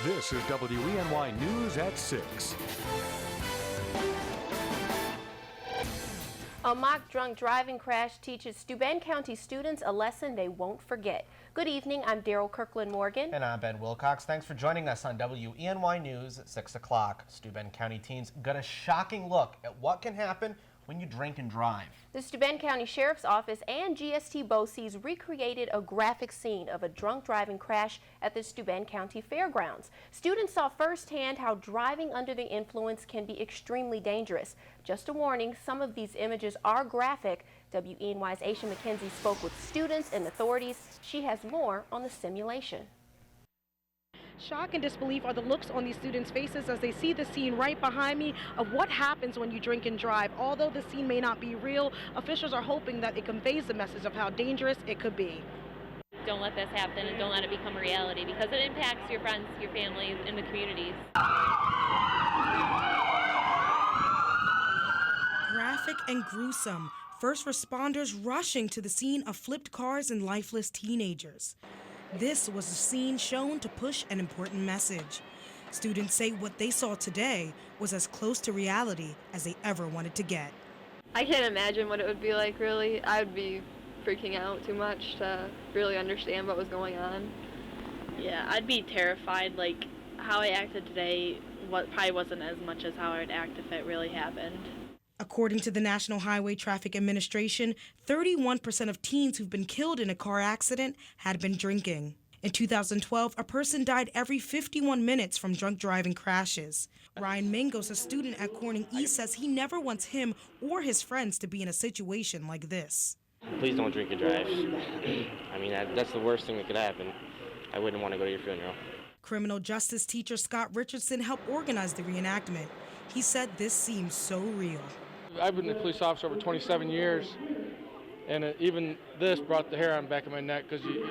This is WENY News at 6. A mock drunk driving crash teaches Steuben County students a lesson they won't forget. Good evening, I'm Daryl Kirkland Morgan. And I'm Ben Wilcox. Thanks for joining us on WENY News at 6 o'clock. Steuben County teens got a shocking look at what can happen when you drink and drive. The Steuben County Sheriff's Office and GST BOCES recreated a graphic scene of a drunk driving crash at the Steuben County Fairgrounds. Students saw firsthand how driving under the influence can be extremely dangerous. Just a warning, some of these images are graphic. WENY's Asha McKenzie spoke with students and authorities. She has more on the simulation. Shock and disbelief are the looks on these students' faces as they see the scene right behind me of what happens when you drink and drive. Although the scene may not be real, officials are hoping that it conveys the message of how dangerous it could be. Don't let this happen and don't let it become a reality because it impacts your friends, your families, and the communities. Graphic and gruesome. First responders rushing to the scene of flipped cars and lifeless teenagers. This was a scene shown to push an important message. Students say what they saw today was as close to reality as they ever wanted to get. I can't imagine what it would be like, really. I would be freaking out too much to really understand what was going on. Yeah, I'd be terrified. Like, how I acted today probably wasn't as much as how I'd act if it really happened. According to the National Highway Traffic Administration, 31% of teens who've been killed in a car accident had been drinking. In 2012, a person died every 51 minutes from drunk driving crashes. Ryan Mangos, a student at Corning East, says he never wants him or his friends to be in a situation like this. Please don't drink and drive. I mean, that's the worst thing that could happen. I wouldn't want to go to your funeral. Criminal justice teacher Scott Richardson helped organize the reenactment. He said this seems so real. I've been a police officer over 27 years, and even this brought the hair on the back of my neck because you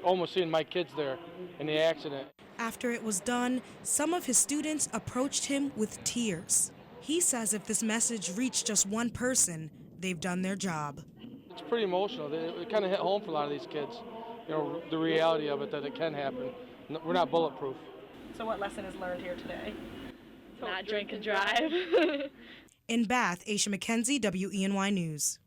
almost seeing my kids there in the accident. After it was done, some of his students approached him with tears. He says if this message reached just one person, they've done their job. It's pretty emotional. It kind of hit home for a lot of these kids, you know, the reality of it, that it can happen. We're not bulletproof. So what lesson is learned here today? Not drink and drive. In Bath, Asha McKenzie, WENY News.